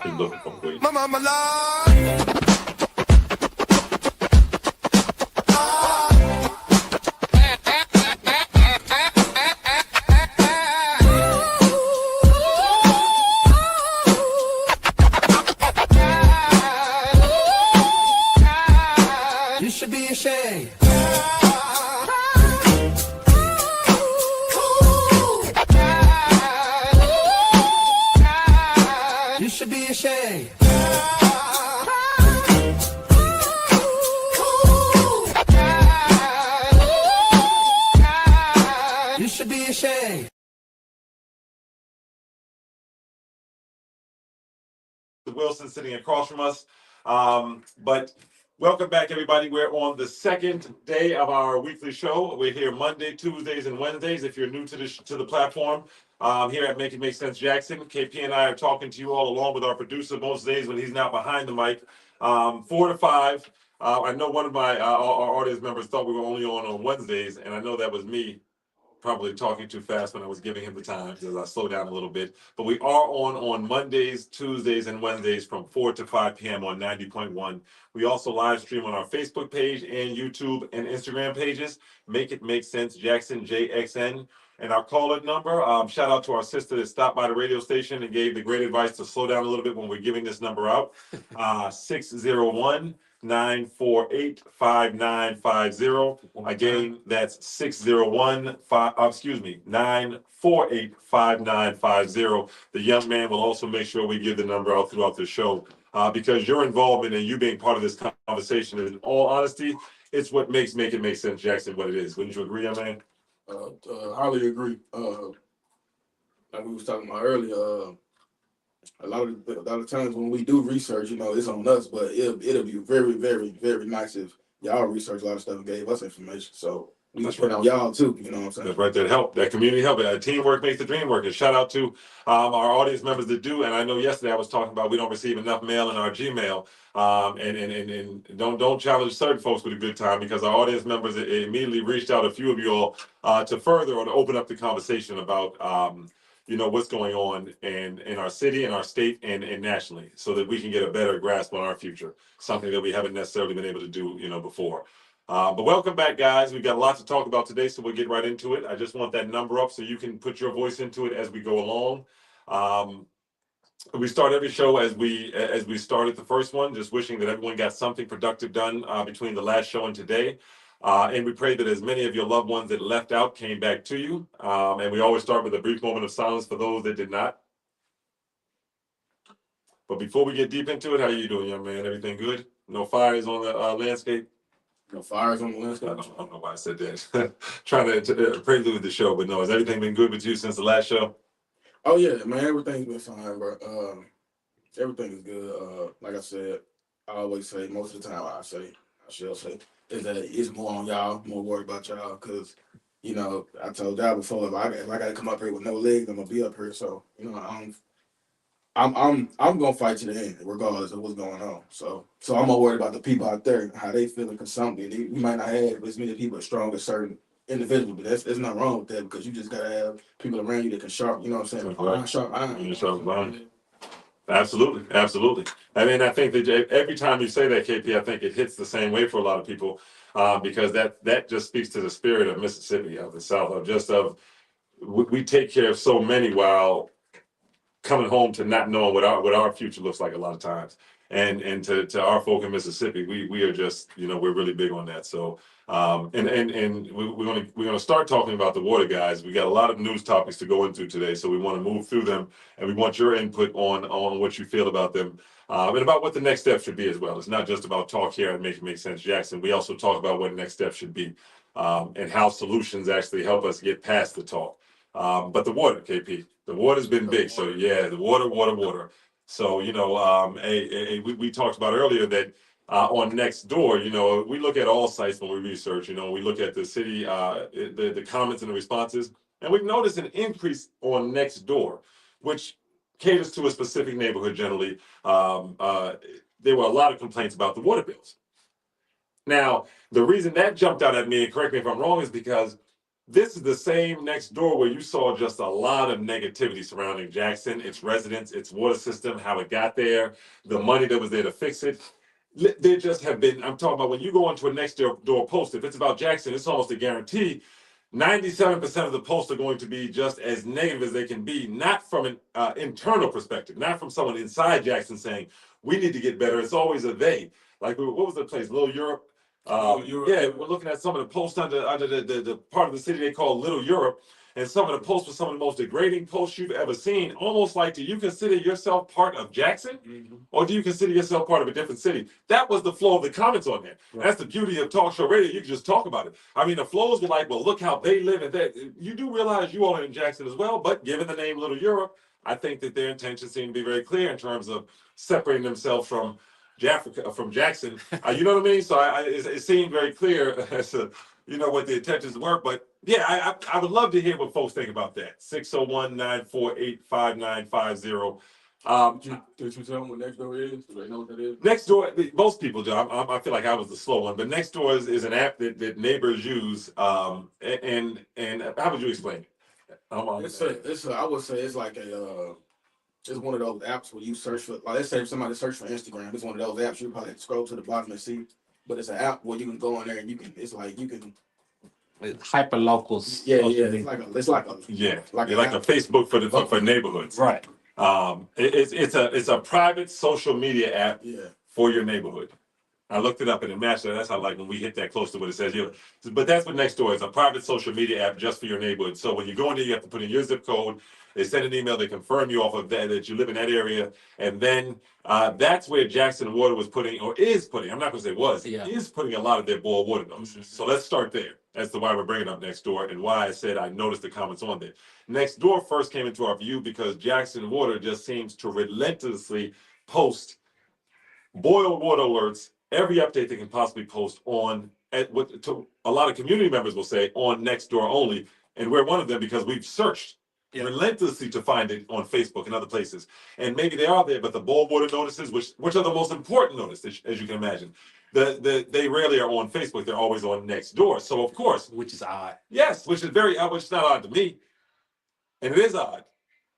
been looking for me. My mama lied. You should be ashamed. You should be ashamed. You should be ashamed. Wilson sitting across from us. But welcome back, everybody. We're on the second day of our weekly show. We're here Monday, Tuesdays, and Wednesdays. If you're new to the platform, here at Make It Make Sense Jackson, KP and I are talking to you all along with our producer most days when he's not behind the mic, 4 to 5. I know one of our audience members thought we were only on Wednesdays, and I know that was me probably talking too fast when I was giving him the time because I slowed down a little bit. But we are on Mondays, Tuesdays, and Wednesdays from 4 to 5 p.m. on 90.1. We also live stream on our Facebook page and YouTube and Instagram pages. Make It Make Sense Jackson, JXN. And our call-in number, shout out to our sister that stopped by the radio station and gave the great advice to slow down a little bit when we're giving this number out. 601-948-5950. Again, that's 948-5950. The young man will also make sure we give the number out throughout the show because your involvement and you being part of this conversation, in all honesty, it's what makes Make It Make Sense Jackson what it is. Wouldn't you agree, young man? Highly agree. Like we was talking about earlier, a lot of times when we do research, it's on us, but it'll be very, very, very nice if y'all research a lot of stuff and gave us information. So we just put on y'all too, you know what I'm saying? That's right, that help, that community help. Teamwork makes the dream work. And shout out to our audience members that do. And I know yesterday I was talking about we don't receive enough mail in our Gmail. And don't challenge certain folks with a good time because our audience members immediately reached out, a few of you all, to further or to open up the conversation about what's going on in our city, in our state, and nationally, so that we can get a better grasp on our future, something that we haven't necessarily been able to do, before. But welcome back, guys. We've got a lot to talk about today, so we'll get right into it. I just want that number up so you can put your voice into it as we go along. We start every show as we started the first one, just wishing that everyone got something productive done between the last show and today. And we pray that as many of your loved ones that left out came back to you. And we always start with a brief moment of silence for those that did not. But before we get deep into it, how are you doing, young man? Everything good? No fires on the landscape? No fires on the landscape? I don't know why I said that. Trying to prelude the show, but no, has everything been good with you since the last show? Oh, yeah, man. Everything's been fine, bro. Everything is good. Like I said, I always say, most of the time I shall say, is that it's more on y'all, more worried about y'all, because, I told y'all before, if I got to come up here with no legs, I'm going to be up here. So, I'm gonna fight to the end, regardless of what's going on. So I'm more worried about the people out there, how they feeling, because we might not have as many people as strong as certain individuals, but there's nothing wrong with that because you just gotta have people around you that can sharp, you know what I'm saying? Right. Sharp iron. Absolutely. I mean, I think that every time you say that, KP, I think it hits the same way for a lot of people because that just speaks to the spirit of Mississippi, of the South, we take care of so many while coming home to not knowing what our future looks like a lot of times. And to our folk in Mississippi, we are just, we're really big on that. So we're gonna start talking about the water, guys. We got a lot of news topics to go into today, so we want to move through them, and we want your input on what you feel about them, and about what the next step should be as well. It's not just about talk here and Make It Make Sense Jackson. We also talk about what the next step should be, and how solutions actually help us get past the talk. But the water, KP, the water's been big. So yeah, the water. So we talked about earlier that. On Nextdoor, we look at all sites when we research. We look at the city, the comments and the responses, and we've noticed an increase on Nextdoor, which caters to a specific neighborhood generally. There were a lot of complaints about the water bills. Now, the reason that jumped out at me, and correct me if I'm wrong, is because This is the same next door where you saw just a lot of negativity surrounding Jackson, its residents, its water system, how it got there, the money that was there to fix it. There just have been, I'm talking about when you go onto a next door post, if it's about Jackson, it's almost a guarantee. 97% of the posts are going to be just as negative as they can be, not from an internal perspective, not from someone inside Jackson saying, we need to get better. It's always a they. Like, what was the place? Little Europe? Little Europe. Yeah, we're looking at some of the posts under the part of the city they call Little Europe. And some of the posts were some of the most degrading posts you've ever seen. Almost like, do you consider yourself part of Jackson? Or do you consider yourself part of a different city? That was the flow of the comments on there. Right. That's the beauty of talk show radio. You can just talk about it. I mean, the flows were like, well, look how they live and that. You do realize you all are in Jackson as well, but given the name Little Europe, I think that their intentions seem to be very clear in terms of separating themselves from Jackson. You know what I mean? So it seemed very clear as to, you know, what the intentions were. But yeah, I would love to hear what folks think about that. 601-948-5950. Did you tell them what next door is? Do they know what that is? Next door, most people do. I feel like I was the slow one, but Next Door is an app that neighbors use. And how would you explain it? I would say it's like it's one of those apps where you search for, like, let's say if somebody search for Instagram, it's one of those apps you probably scroll to the bottom and see. But it's an app where you can go in there and it's hyper locals. Yeah, it's like a Facebook for neighborhoods. Right. It's a private social media app Yeah. for your neighborhood. I looked it up and it matched it. That's how, like, when we hit that close to what it says here. But that's what Next Door is, a private social media app just for your neighborhood. So when you go in there, you have to put in your zip code. They send an email, they confirm you off of that you live in that area. And then that's where Jackson Water was putting, or is putting, I'm not gonna say was, is putting a lot of their boil water notices. So let's start there. That's why we're bringing up Next Door and why I said I noticed the comments on there. Next Door first came into our view because Jackson Water just seems to relentlessly post boil water alerts, every update they can possibly post on, what to a lot of community members will say, on Next Door only. And we're one of them because we've searched relentlessly to find it on Facebook and other places. And maybe they are there, but the boil water notices, which are the most important notices, as you can imagine, they rarely are on Facebook. They're always on Next Door. So of course, Which is odd. yes, which is not odd to me. And it is odd.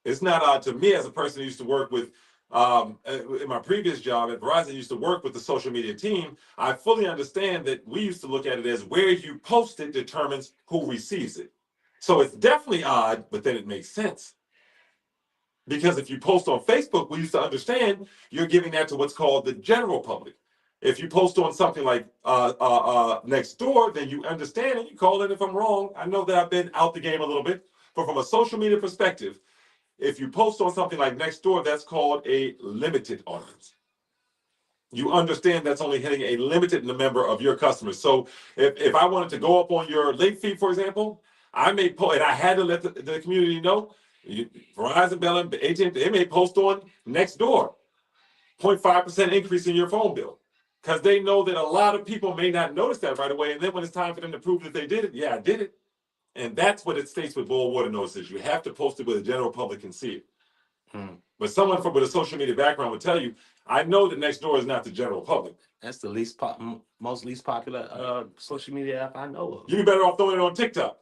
It's not odd to me as a person who used to work with, in my previous job at Verizon, I used to work with the social media team. I fully understand that we used to look at it as where you post it determines who receives it. So it's definitely odd, but then it makes sense. Because if you post on Facebook, we used to understand you're giving that to what's called the general public. If you post on something like Next Door, then you understand it. You call it if I'm wrong. I know that I've been out the game a little bit, but from a social media perspective, if you post on something like Next Door, that's called a limited audience. You understand that's only hitting a limited number of your customers. So if I wanted to go up on your late feed, for example, I may post, and I had to let the community know, Verizon, Bell, AT&T, they may post on Next Door, 0.5% increase in your phone bill. Because they know that a lot of people may not notice that right away. And then when it's time for them to prove that they did it, I did it. And that's what it states with boil water notices. You have to post it where the general public can see it. But someone with a social media background would tell you, I know that Next Door is not the general public. That's the least popular social media app I know of. You'd be better off throwing it on TikTok.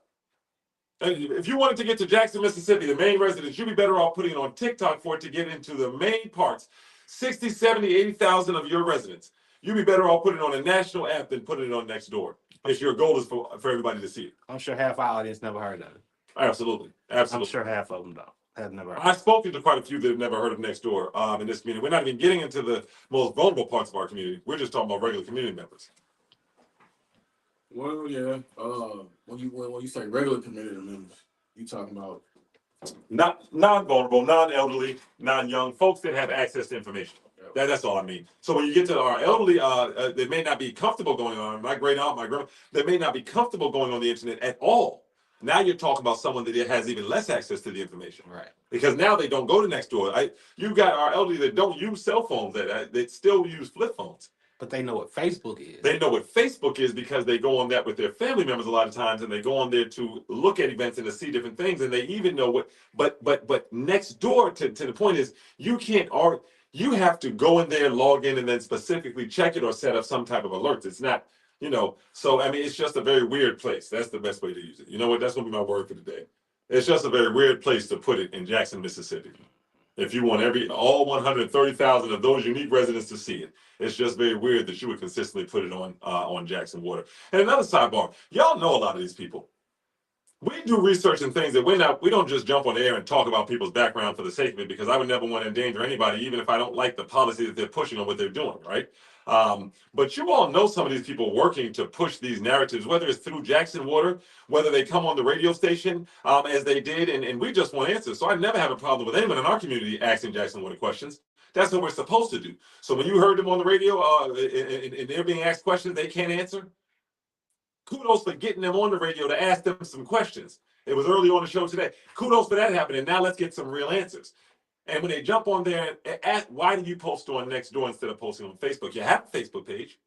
And if you wanted to get to Jackson, Mississippi, the main residents, you'd be better off putting it on TikTok for it to get into the main parts. 60, 70, 80,000 of your residents. You'd be better off putting it on a national app than putting it on Next Door. If your goal is for everybody to see it. I'm sure half our audience never heard of it. Absolutely. I'm sure half of them don't. Have never heard. I've spoken to quite a few that have never heard of Next Door in this community. We're not even getting into the most vulnerable parts of our community. We're just talking about regular community members. Well, yeah. When you say regular community members, you talking about Not non-vulnerable, non-elderly, non-young folks that have access to information. That's all I mean. So when you get to our elderly, they may not be comfortable going on. My great aunt, my grandma, they may not be comfortable going on the internet at all. Now you're talking about someone that has even less access to the information. Right. Because now they don't go to Next Door. You got our elderly that don't use cell phones, that still use flip phones. But they know what Facebook is. They know what Facebook is because they go on that with their family members a lot of times, and they go on there to look at events and to see different things, and they even know what. But Next Door, to the point is, you can't. You have to go in there, log in, and then specifically check it or set up some type of alerts. It's not You know, so I mean, it's just a very weird place. That's the best way to use it. You know what? That's gonna be my word for the day. It's just a very weird place to put it in Jackson, Mississippi. If you want all 130,000 of those unique residents to see it, it's just very weird that you would consistently put it on Jackson Water. And another sidebar, y'all know a lot of these people. We do research and things that we don't just jump on the air and talk about people's background for the sake of it, because I would never want to endanger anybody, even if I don't like the policy that they're pushing on what they're doing, right? But you all know some of these people working to push these narratives, whether it's through Jackson Water, whether they come on the radio station as they did, and we just want answers. So I never have a problem with anyone in our community asking Jackson Water questions. That's what we're supposed to do. So when you heard them on the radio and they're being asked questions they can't answer, kudos for getting them on the radio to ask them some questions. It was early on the show today. Kudos for that happening. Now let's get some real answers. And when they jump on there and ask, why do you post on Nextdoor instead of posting on Facebook? You have a Facebook page.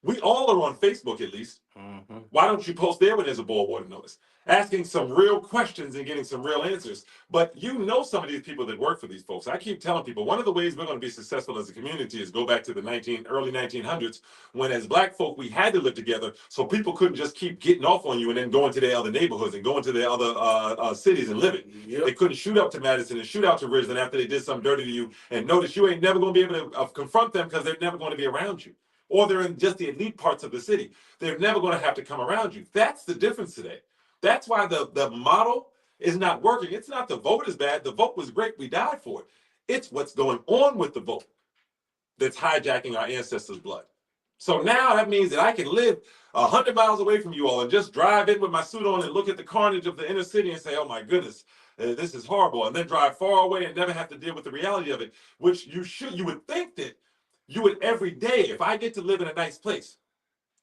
We all are on Facebook at least. Mm-hmm. Why don't you post there when there's a boil water notice? Asking some real questions and getting some real answers. But you know some of these people that work for these folks. I keep telling people, one of the ways we're going to be successful as a community is go back to the early 1900s, when as Black folk, we had to live together, so people couldn't just keep getting off on you and then going to their other neighborhoods and going to their other cities and living. Yep. They couldn't shoot up to Madison and shoot out to Ridgeland after they did something dirty to you, and notice you ain't never going to be able to confront them because they're never going to be around you. Or they're in just the elite parts of the city. They're never going to have to come around you. That's the difference today. That's why the model is not working. It's not the vote is bad. The vote was great. We died for it. It's what's going on with the vote that's hijacking our ancestors' blood. So now that means that I can live 100 miles away from you all and just drive in with my suit on and look at the carnage of the inner city and say, oh my goodness, this is horrible. And then drive far away and never have to deal with the reality of it, which you would think that you would every day. If I get to live in a nice place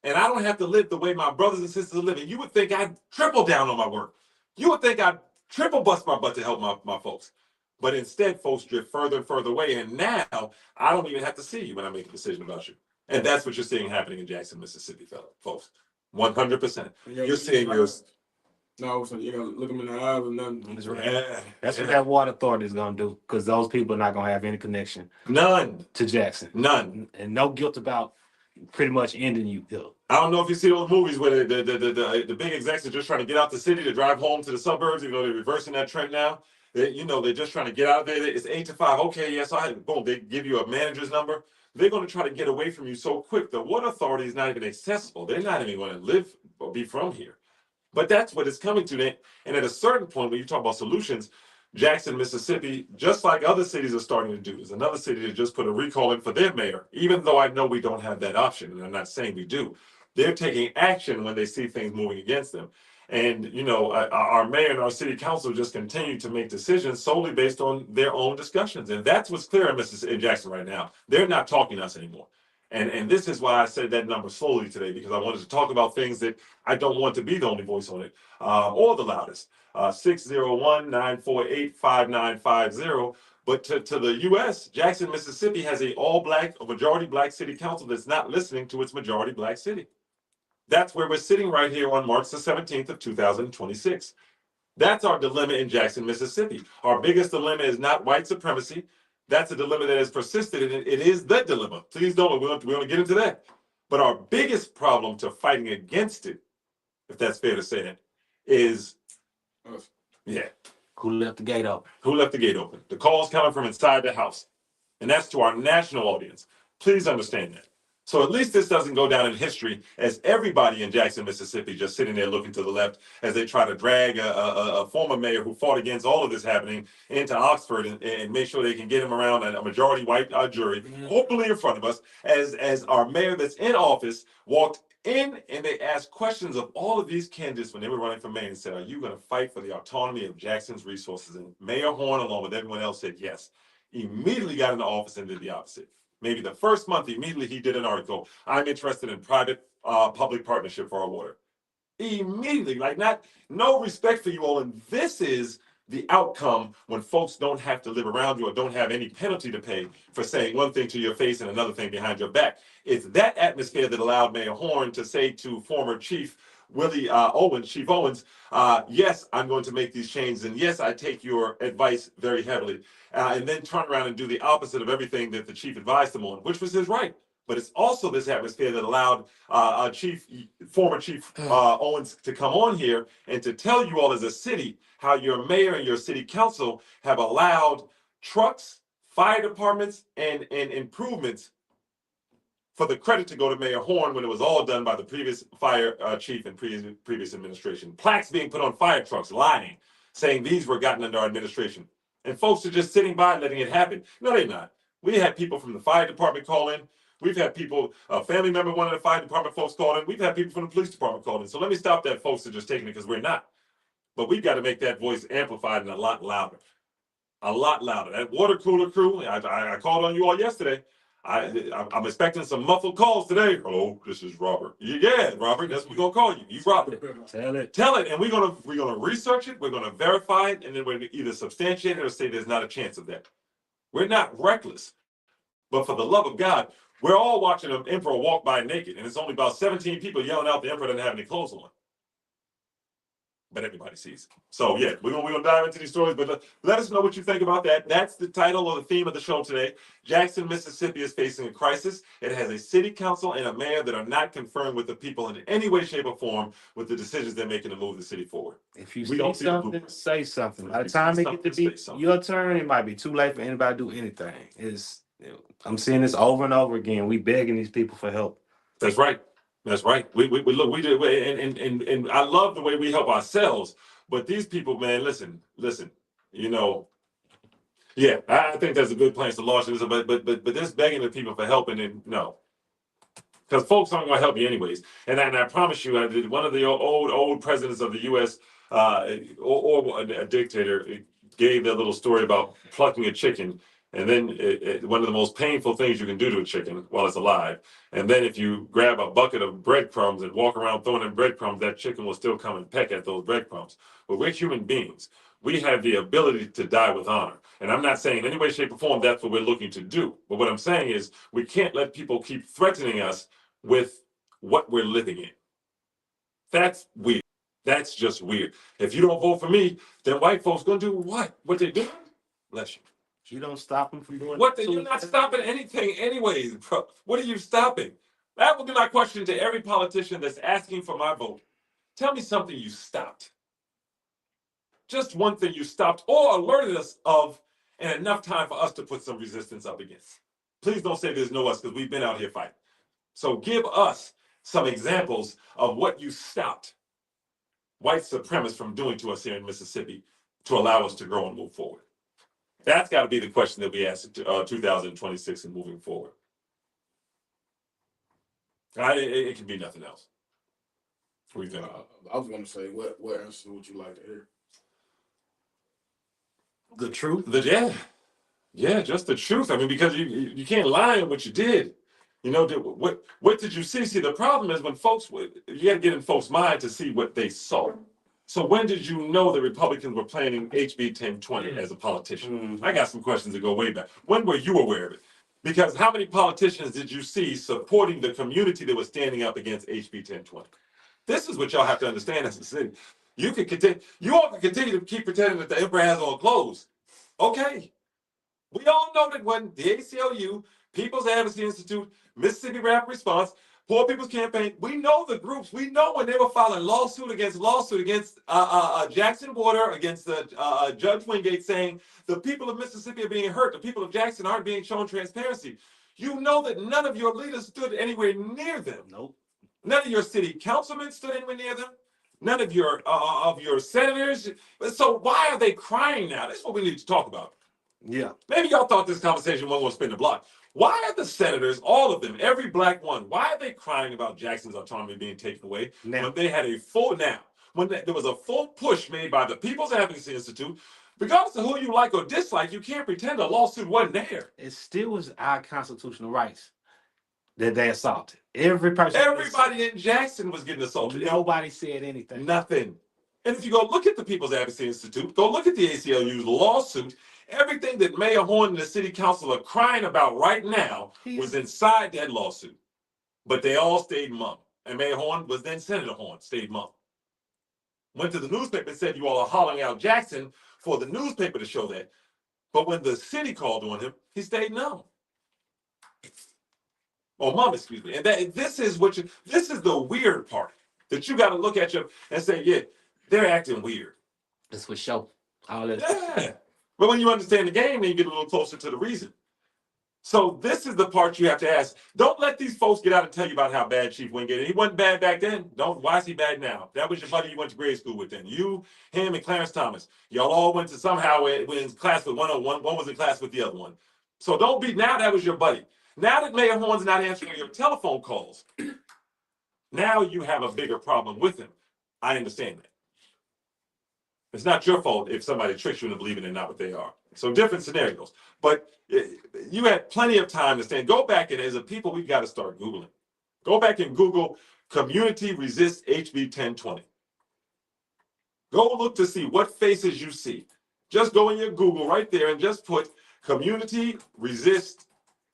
and I don't have to live the way my brothers and sisters are living, you would think I'd triple down on my work. You would think I'd triple bust my butt to help my folks. But instead, folks drift further and further away. And now I don't even have to see you when I make a decision about you. And that's what you're seeing happening in Jackson, Mississippi, folks. 100%. You're seeing yours. No, so you gotta look them in the eyes and nothing. That's right. Yeah. That's what that water authority is gonna do, because those people are not gonna have any connection None. to Jackson. None. And no guilt about pretty much ending you. I don't know if you see those movies where the big execs are just trying to get out the city to drive home to the suburbs. You know, they're reversing that trend now. They're just trying to get out there. It's 8 to 5. Okay, yes, boom. They give you a manager's number. They're going to try to get away from you so quick. The water authority is not even accessible. They're not even going to live or be from here. But that's what it's coming to. And at a certain point, when you talk about solutions, Jackson, Mississippi, just like other cities are starting to do, is another city that just put a recall in for their mayor, even though I know we don't have that option, and I'm not saying we do. They're taking action when they see things moving against them. And, our mayor and our city council just continue to make decisions solely based on their own discussions. And that's what's clear in Jackson right now. They're not talking to us anymore. And this is why I said that number slowly today, because I wanted to talk about things that I don't want to be the only voice on it, or the loudest. 601-948-5950. But to the U.S., Jackson, Mississippi has a majority black city council that's not listening to its majority black city. That's where we're sitting right here on March the 17th of 2026. That's our dilemma in Jackson, Mississippi. Our biggest dilemma is not white supremacy. That's a dilemma that has persisted, and it is the dilemma. Please don't, we want to get into that. But our biggest problem to fighting against it, if that's fair to say that, is, Who left the gate open? Who left the gate open? The calls coming from inside the house. And that's to our national audience. Please understand that. So at least this doesn't go down in history as everybody in Jackson, Mississippi, just sitting there looking to the left as they try to drag a former mayor who fought against all of this happening into Oxford and make sure they can get him around a majority white jury, hopefully in front of us, as our mayor that's in office walked in and they asked questions of all of these candidates when they were running for mayor and said, are you going to fight for the autonomy of Jackson's resources? And Mayor Horn, along with everyone else, said yes. Immediately got into office and did the opposite. Maybe the first month, immediately he did an article, I'm interested in private-public partnership for our water. Immediately, no respect for you all. And this is the outcome when folks don't have to live around you or don't have any penalty to pay for saying one thing to your face and another thing behind your back. It's that atmosphere that allowed Mayor Horn to say to former Chief Chief Owens, yes, I'm going to make these changes, and yes, I take your advice very heavily, and then turn around and do the opposite of everything that the chief advised him on, which was his right. But it's also this atmosphere that allowed former Chief Owens to come on here and to tell you all as a city how your mayor and your city council have allowed trucks, fire departments, and improvements for the credit to go to Mayor Horn when it was all done by the previous fire chief and previous administration. Plaques being put on fire trucks, lying, saying these were gotten under our administration. And folks are just sitting by and letting it happen. No, they're not. We had people from the fire department call in. We've had people, a family member, one of the fire department folks call in. We've had people from the police department call in. So let me stop that folks are just taking it because we're not. But we've got to make that voice amplified and a lot louder. A lot louder. That water cooler crew, I called on you all yesterday. I'm expecting some muffled calls today. Hello, this is Robert. Yeah, Robert, that's what we're gonna call you. You Robert. Tell it, and we're gonna research it. We're gonna verify it, and then we're gonna either substantiate it or say there's not a chance of that. We're not reckless, but for the love of God, we're all watching an emperor walk by naked, and it's only about 17 people yelling out the emperor doesn't have any clothes on. But everybody sees it. So yeah, we're gonna dive into these stories, but let us know what you think about that. That's the title or the theme of the show today. Jackson, Mississippi is facing a crisis. It has a city council and a mayor that are not confirmed with the people in any way, shape, or form with the decisions they're making to move the city forward. If you We see don't see the something, blueprint. say something. By If the you time see it get to something, be say something. your turn, it might be too late for anybody to do anything. I'm seeing this over and over again. We begging these people for help. That's right. That's right. We look, we do, and I love the way we help ourselves. But these people, man, listen. You know, yeah, I think that's a good place to launch this. But this begging the people for help, and then no, because folks aren't going to help you anyways. And I promise you, one of the old presidents of the U.S. Or a dictator gave that little story about plucking a chicken. And then one of the most painful things you can do to a chicken while it's alive. And then if you grab a bucket of breadcrumbs and walk around throwing in breadcrumbs, that chicken will still come and peck at those breadcrumbs. But we're human beings. We have the ability to die with honor. And I'm not saying in any way, shape, or form that's what we're looking to do. But what I'm saying is we can't let people keep threatening us with what we're living in. That's weird. That's just weird. If you don't vote for me, then white folks gonna do what? What they do? Bless you. You don't stop them from doing What? You're not stopping anything anyways, bro. What are you stopping? That would be my question to every politician that's asking for my vote. Tell me something you stopped. Just one thing you stopped or alerted us of, and enough time for us to put some resistance up against. Please don't say there's no us, because we've been out here fighting. So give us some examples of what you stopped white supremacists from doing to us here in Mississippi to allow us to grow and move forward. That's got to be the question that we ask in 2026 and moving forward. It can be nothing else. What do you think? I was gonna say, what answer would you like to hear? the truth. Yeah, just the truth. I mean, because you can't lie on what you did. You know, what did you see? See, the problem is when folks, you got to get in folks' mind to see what they saw. So when did you know the Republicans were planning HB 1020 as a politician? I got some questions that go way back. When were you aware of it? Because how many politicians did you see supporting the community that was standing up against HB 1020? This is what y'all have to understand as a city. You all can continue to keep pretending that the emperor has on clothes. Okay. We all know that when the ACLU, People's Advocacy Institute, Mississippi Rapid Response, Poor People's Campaign, we know the groups. We know when they were filing lawsuit against Jackson Water, against Judge Wingate, saying the people of Mississippi are being hurt. The people of Jackson aren't being shown transparency. You know that none of your leaders stood anywhere near them. Nope. None of your city councilmen stood anywhere near them. None of your senators. So why are they crying now? That's what we need to talk about. Yeah. Maybe y'all thought this conversation wasn't going to spin the block. Why are the senators, all of them, every black one, why are they crying about Jackson's autonomy being taken away when they had a full there was a full push made by the People's Advocacy Institute? Regardless of who you like or dislike, you can't pretend a lawsuit wasn't there. It still was our constitutional rights that they assaulted. Everybody in Jackson was getting assaulted. Nobody said anything. Nothing. And if you go look at the People's Advocacy Institute, go look at the ACLU's lawsuit, everything that Mayor Horn and the city council are crying about right now was inside that lawsuit. But they all stayed mum. And Mayor Horn was then Senator Horn, stayed mum. Went to the newspaper and said, you all are hollering out Jackson for the newspaper to show that. But when the city called on him, he stayed numb. or mom, excuse me. And this is this is the weird part that you got to look at you and say, yeah, they're acting weird. That's for sure. All that. Yeah. But when you understand the game, then you get a little closer to the reason. So this is the part you have to ask. Don't let these folks get out and tell you about how bad Chief Wingate is. He wasn't bad back then. Why is he bad now? That was your buddy you went to grade school with then. You, him, and Clarence Thomas. Y'all all went to somehow in class with one was in class with the other one. So don't be, now that was your buddy. Now that Mayor Horn's not answering your telephone calls, now you have a bigger problem with him. I understand that. It's not your fault if somebody tricks you into believing they're not what they are. So different scenarios. But you had plenty of time to stand. Go back, and as a people, we've got to start Googling. Go back and Google community resist HB 1020. Go look to see what faces you see. Just go in your Google right there and just put community resist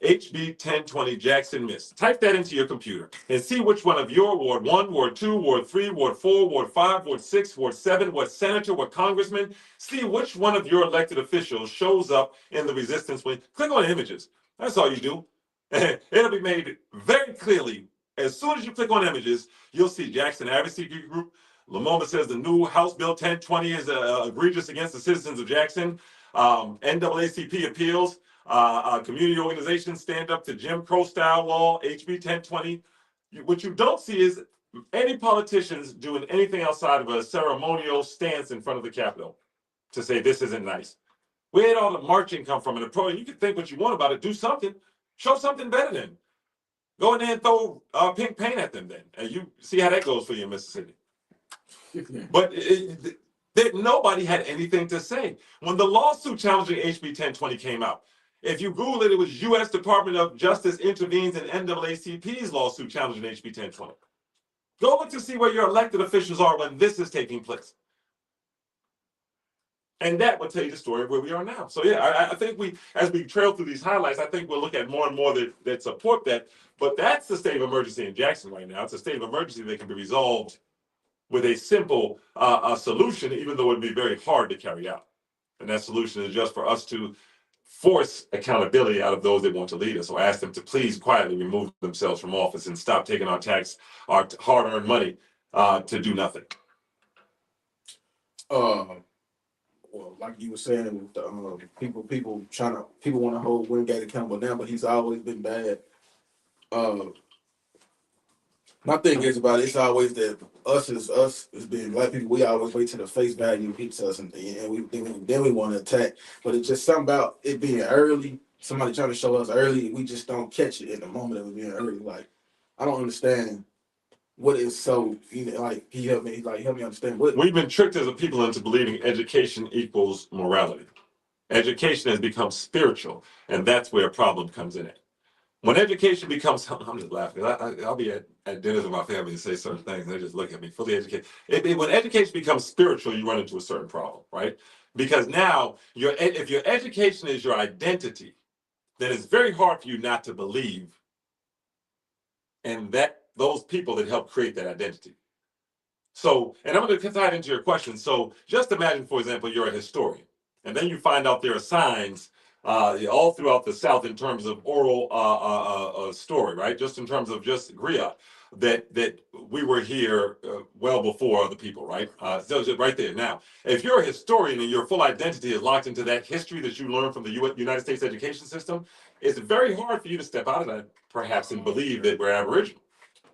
HB 1020 Jackson Miss. Type that into your computer and see which one of your Ward 1, Ward 2, Ward 3, Ward 4, Ward 5, Ward 6, Ward 7, what senator, what congressman. See which one of your elected officials shows up in the resistance wing. Click on images. That's all you do. And it'll be made very clearly. As soon as you click on images, you'll see Jackson Advocacy Group. Lamoma says the new House Bill 1020 is egregious against the citizens of Jackson. NAACP appeals. Community organizations stand up to Jim Crow style law, HB 1020. What you don't see is any politicians doing anything outside of a ceremonial stance in front of the Capitol to say this isn't nice. Where did all the marching come from? And the pro, you can think what you want about it, do something, show something better then. Go in there and throw pink paint at them then, and you see how that goes for you in Mississippi. But nobody had anything to say. When the lawsuit challenging HB 1020 came out, if you Google it, it was U.S. Department of Justice intervenes in NAACP's lawsuit challenging HB 1020. Go look to see where your elected officials are when this is taking place. And that will tell you the story of where we are now. So yeah, I think as we trail through these highlights, I think we'll look at more and more that support that. But that's the state of emergency in Jackson right now. It's a state of emergency that can be resolved with a simple solution, even though it would be very hard to carry out. And that solution is just for us to force accountability out of those that want to lead us, or ask them to please quietly remove themselves from office and stop taking our hard-earned money to do nothing. Well, like you were saying, with the, people want to hold Wingate accountable now, but he's always been bad. My thing is about it, it's always that us as being black people, we always wait till the face value hits us, and then we want to attack. But it's just something about it being early. Somebody trying to show us early, we just don't catch it in the moment of it being early. Like, I don't understand what is so, like, can you help me? Like, help me understand what We've been tricked as a people into believing education equals morality. Education has become spiritual, and that's where a problem comes in it. When education becomes, I'm just laughing. I'll be at dinners with my family and say certain things, and they just look at me, fully educated. When education becomes spiritual, you run into a certain problem, right? Because now, if your education is your identity, then it's very hard for you not to believe in those people that help create that identity. So, and I'm going to tie it into your question. So just imagine, for example, you're a historian, and then you find out there are signs all throughout the South in terms of oral story, right? Just in terms of just griot, that we were here well before other people, right? So right there. Now, if you're a historian and your full identity is locked into that history that you learned from the United States education system, it's very hard for you to step out of that, perhaps, and believe that we're Aboriginal,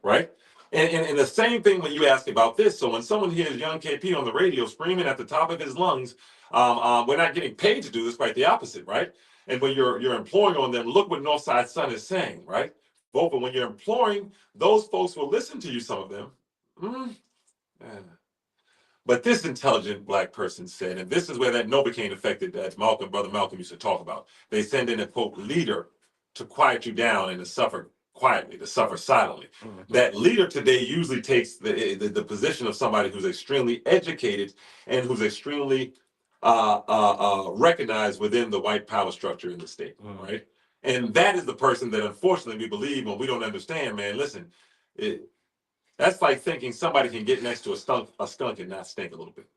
right? And the same thing when you ask about this. So when someone hears young KP on the radio screaming at the top of his lungs, we're not getting paid to do this, quite the opposite, right? And when you're imploring on them, look what Northside Sun is saying, right? Vote, but when you're imploring, those folks will listen to you, some of them. But this intelligent black person said, and this is where that Novocaine affected that Brother Malcolm used to talk about. They send in a, quote, leader to quiet you down and to suffer quietly, to suffer silently. Mm-hmm. That leader today usually takes the position of somebody who's extremely educated and who's extremely recognized within the white power structure in the state, right? And that is the person that unfortunately we believe when we don't understand, man, listen, that's like thinking somebody can get next to a skunk and not stink a little bit.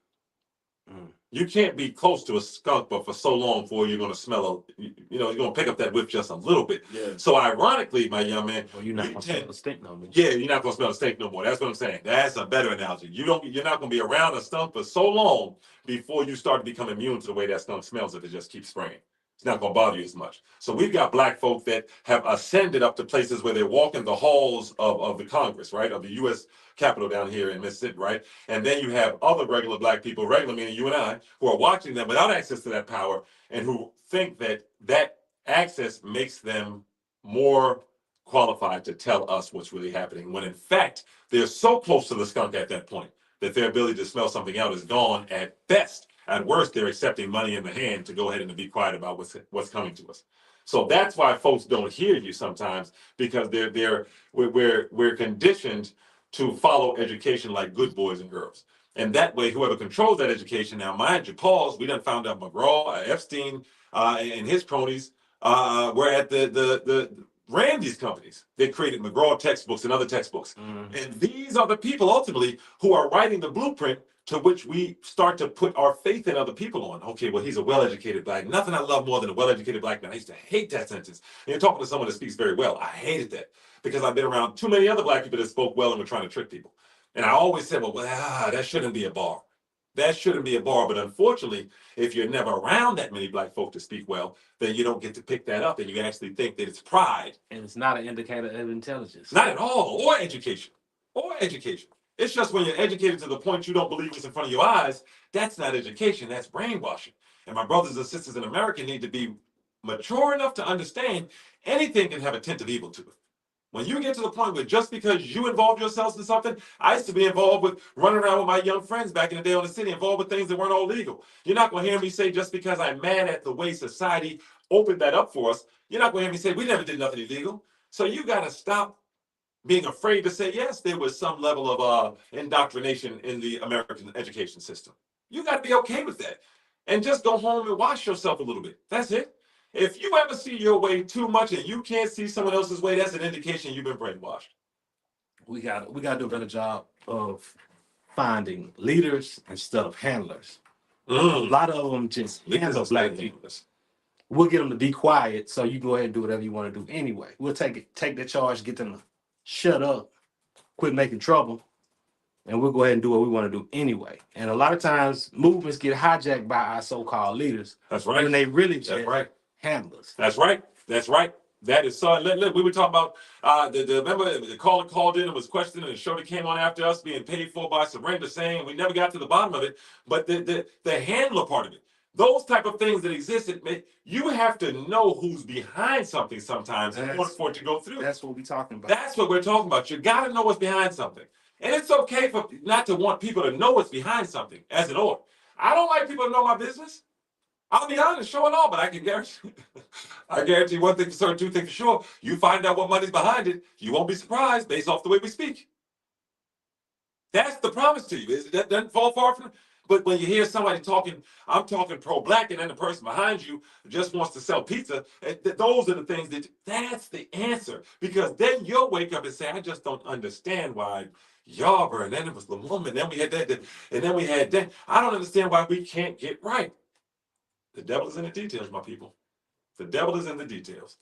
You can't be close to a skunk, but for so long before you're going to smell you're going to pick up that whiff just a little bit. Yeah. So ironically, my young man, Well, you're not you gonna tend- smell the stink no more. yeah, you're not going to smell the stink no more. That's what I'm saying. That's a better analogy. You're not going to be around a skunk for so long before you start to become immune to the way that skunk smells if it just keeps spraying. It's not going to bother you as much. So we've got black folk that have ascended up to places where they're walking the halls of the Congress, right, of the U.S. Capitol down here in Mississippi, right? And then you have other regular black people, regular meaning you and I, who are watching them without access to that power and who think that that access makes them more qualified to tell us what's really happening, when in fact, they're so close to the skunk at that point that their ability to smell something out is gone at best. At worst, they're accepting money in the hand to go ahead and to be quiet about what's coming to us. So that's why folks don't hear you sometimes, because we're conditioned to follow education like good boys and girls. And that way, whoever controls that education, now mind you, pause, we done found out McGraw, Epstein, and his cronies were at the ran these companies. They created McGraw textbooks and other textbooks. And these are the people ultimately who are writing the blueprint to which we start to put our faith in other people on. Okay, well, he's a well-educated black. Nothing I love more than a well-educated black man. I used to hate that sentence. And you're talking to someone that speaks very well. I hated that because I've been around too many other black people that spoke well and were trying to trick people. And I always said, well, that shouldn't be a bar. That shouldn't be a bar. But unfortunately, if you're never around that many black folk to speak well, then you don't get to pick that up, and you actually think that it's pride. And it's not an indicator of intelligence. Not at all. Or education. Or education. It's just when you're educated to the point you don't believe what's in front of your eyes, that's not education, that's brainwashing. And my brothers and sisters in America need to be mature enough to understand anything can have a tint of evil to it. When you get to the point where just because you involve yourselves in something, I used to be involved with running around with my young friends back in the day on the city, involved with things that weren't all legal. You're not going to hear me say just because I'm mad at the way society opened that up for us, you're not going to hear me say we never did nothing illegal. So you got to stop being afraid to say, yes, there was some level of indoctrination in the American education system. You got to be okay with that. And just go home and wash yourself a little bit. That's it. If you ever see your way too much and you can't see someone else's way, that's an indication you've been brainwashed. We got to do a better job of finding leaders instead of handlers. A lot of them just handle black people. We'll get them to be quiet so you go ahead and do whatever you want to do anyway. We'll take the charge, get them to shut up, quit making trouble, and we'll go ahead and do what we want to do anyway. And a lot of times movements get hijacked by our so-called leaders. That's right. When they really just That's right. handlers. That's right. That's right. That is so. We were talking about remember the caller called in and was questioning, and the show that came on after us being paid for by Surrender, saying we never got to the bottom of it. But the handler part of it, those type of things that exist, you have to know who's behind something sometimes in order for it to go through. That's what we're talking about. That's what we're talking about. You got to know what's behind something. And it's okay for not to want people to know what's behind something as an order. I don't like people to know my business. I'll be honest, sure and all, but I guarantee one thing for certain, two things for sure. You find out what money's behind it, you won't be surprised based off the way we speak. That's the promise to you. That doesn't fall far from it. But when you hear somebody talking, I'm talking pro-black, and then the person behind you just wants to sell pizza, those are the things that's the answer. Because then you'll wake up and say, I just don't understand why Yarber, and then it was Lumumba, and then we had that, and then we had that. I don't understand why we can't get right. The devil is in the details, my people. The devil is in the details.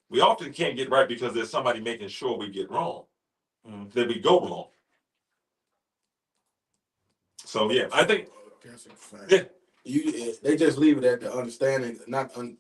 We often can't get right because there's somebody making sure we get wrong, that we go wrong. So yeah, I think they just leave it at the understanding,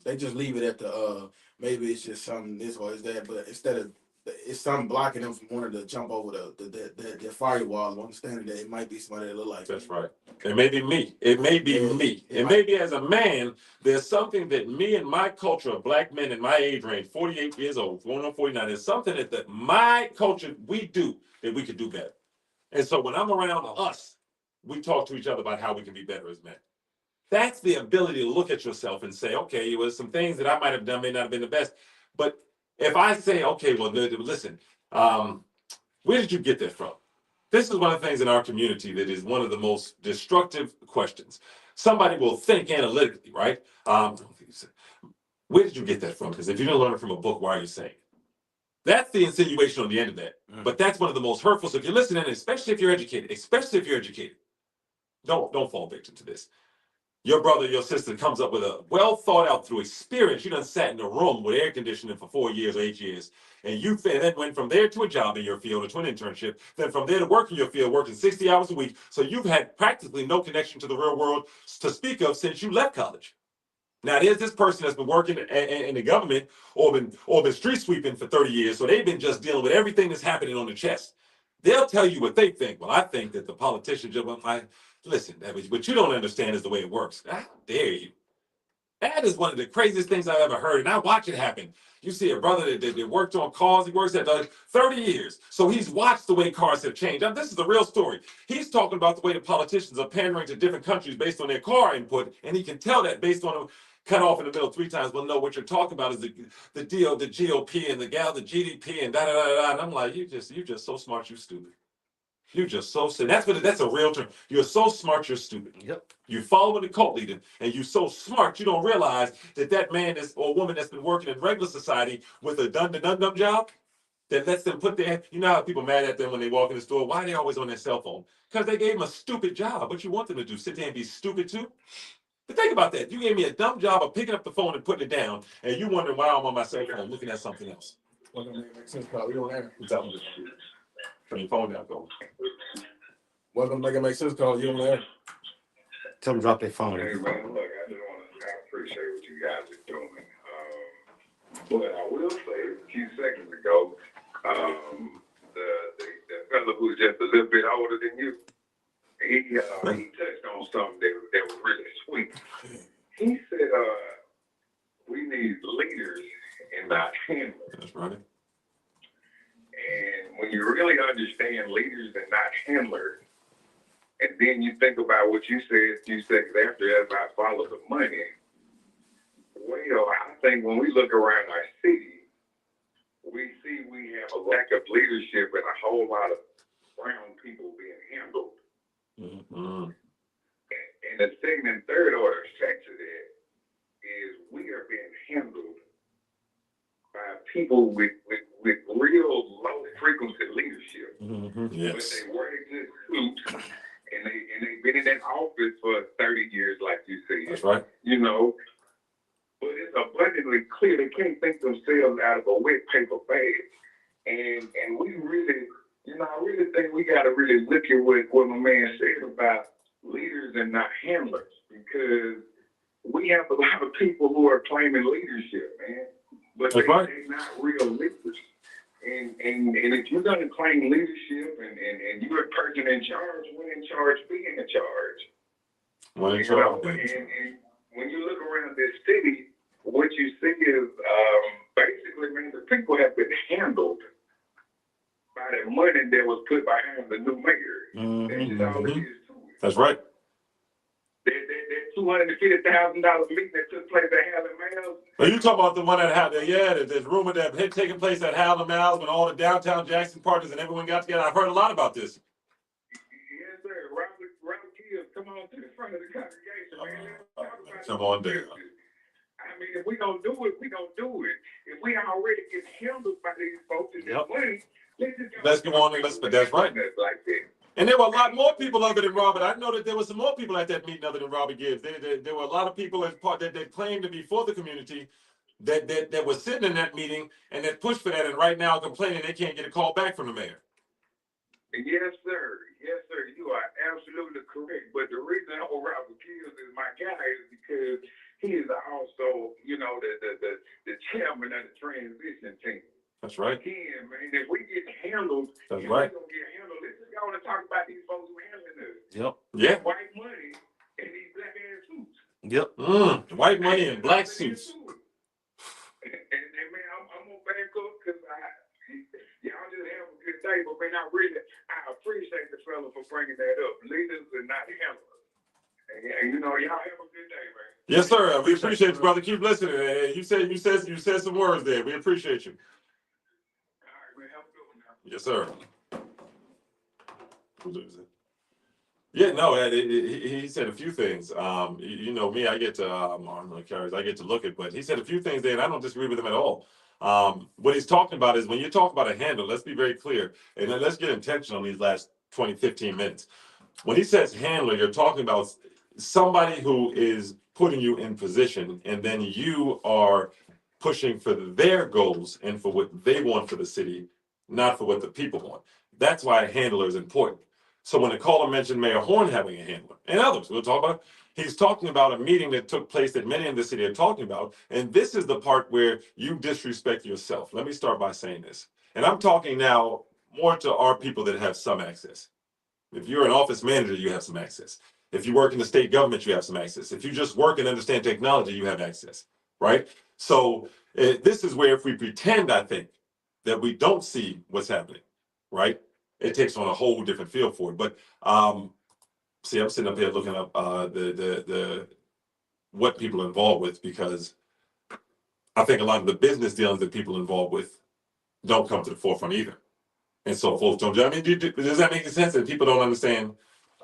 they just leave it at the maybe it's just something this or is that, but instead of it's something blocking them from wanting to jump over the firewall of understanding that it might be somebody that look like that's right. It may be me. It may be me. It may be as a man, there's something that me and my culture of black men in my age range, 48 years old, going on 49, there's something that my culture, we do that we could do better. And so when I'm around us, we talk to each other about how we can be better as men. That's the ability to look at yourself and say, okay, it was some things that I might have done may not have been the best. But if I say, okay, well, listen, where did you get that from? This is one of the things in our community that is one of the most destructive questions. Somebody will think analytically, right? Where did you get that from? Because if you didn't learn it from a book, why are you saying it? That's the insinuation on the end of that. But that's one of the most hurtful. So if you're listening, especially if you're educated, don't fall victim to this. your brother, your sister comes up with a well thought out through experience. You done sat in a room with air conditioning for 4 years or 8 years. And you then went from there to a job in your field or to an internship, then from there to work in your field, working 60 hours a week. So you've had practically no connection to the real world to speak of since you left college. Now there's this person that's been working in the government or been street sweeping for 30 years. So they've been just dealing with everything that's happening on the chest. They'll tell you what they think. Well, I think that the politicians listen, what you don't understand is the way it works. How dare you? That is one of the craziest things I've ever heard, and I watch it happen. You see a brother that worked on cars, he works at 30 years. So he's watched the way cars have changed. Now, this is the real story. He's talking about the way the politicians are pandering to different countries based on their car input, and he can tell that based on them cut off in the middle 3 times. Well, no, what you're talking about is the deal, the GOP and the GDP and da-da-da-da. And I'm like, you just so smart, you stupid. You're just so sick. That's a real term. You're so smart, you're stupid. Yep. You following the cult leader, and you're so smart, you don't realize that man is or woman that's been working in regular society with a dum job that lets them put their, you know how people mad at them when they walk in the store? Why are they always on their cell phone? Because they gave them a stupid job. What you want them to do? Sit there and be stupid too? But think about that. You gave me a dumb job of picking up the phone and putting it down, and you wondering why I'm on my cell phone looking at something else. Well, that makes sense, Carl. You on air. Turn your phone down, go. Welcome, make it make sense, Carl. You on air. Tell them drop their phone. Hey, man, look, I appreciate what you guys are doing. But I will say, a few seconds ago, the fellow who's just a little bit older than you, he touched on something that was really sweet. He said, we need leaders and not handlers. That's right. And when you really understand leaders and not handlers, and then you think about what you said a few seconds after as I follow the money, well, I think when we look around our city, we see we have a lack of leadership and a whole lot of brown people being handled. Mm-hmm. And the second and third order effect of that is we are being handled by people with real low frequency leadership. Mm-hmm. But Yes. they wear good suits and they've been in that office for 30 years, like you said. That's right. You know, but it's abundantly clear they can't think themselves out of a wet paper bag. And we really, I really think we got to really look at what my man said about leaders and not handlers, because we have a lot of people who are claiming leadership, man, but That's right. they're not real leaders. And if you're going to claim leadership and you're a person in charge, when in charge, be in charge. One in You know, charge. and when you look around this city, what you see is basically, man, the people have been handled by the money that was put behind the new mayor. That's just all it is to it. That's right. That $250,000 meeting that took place at Howland Mills. Are you talking about the one that had there's rumor that had taken place at Howland Mills when all the downtown Jackson parties and everyone got together? I've heard a lot about this. Yes, sir. Robert Gibbs, come on to the front of the congregation, man. Let's talk about Come this on down. business. I mean, if we don't do it, we don't do it. If we already get handled by these folks and their Yep. money, Let's go on and but that's right. Like that. And there were a lot more people other than Robert. I know that there were some more people at that meeting other than Robert Gibbs. There were a lot of people as part that claimed to be for the community that were sitting in that meeting and that pushed for that, and right now complaining they can't get a call back from the mayor. Yes, sir. Yes, sir. You are absolutely correct. But the reason Robert Gibbs is my guy is because he is also, the chairman of the transition team. That's right. Again, man, if we get handled, That's if right. we don't get handled, let's just go and talk about these folks who handling us. Yep. Yeah. White money and these black ass suits. Yep. White money and black suits. And man, I'm gonna back up because y'all just have a good day, but man, I appreciate the fella for bringing that up. Leaders and not handlers. And y'all have a good day, man. Yes, sir. We appreciate you, brother. Keep listening. You said some words there. We appreciate you. All right, man, have a good one now. Yes, sir. Yeah, no, he said a few things. You know me, I get to I get to look at, but he said a few things there, and I don't disagree with him at all. What he's talking about is when you talk about a handle, let's be very clear, and then let's get intentional these last 20, 15 minutes. When he says handler, you're talking about somebody who is putting you in position and then you are pushing for their goals and for what they want for the city, not for what the people want. That's why a handler is important. So when the caller mentioned Mayor Horn having a handler and others, we'll talk about, he's talking about a meeting that took place that many in the city are talking about. And this is the part where you disrespect yourself. Let me start by saying this. And I'm talking now more to our people that have some access. If you're an office manager, you have some access. If you work in the state government, you have some access. If you just work and understand technology, you have access, right? So this is where if we pretend, I think, that we don't see what's happening, right? It takes on a whole different feel for it. But see, I'm sitting up here looking up the what people are involved with, because I think a lot of the business dealings that people are involved with don't come to the forefront either. And so folks don't. I mean, does that make sense that people don't understand?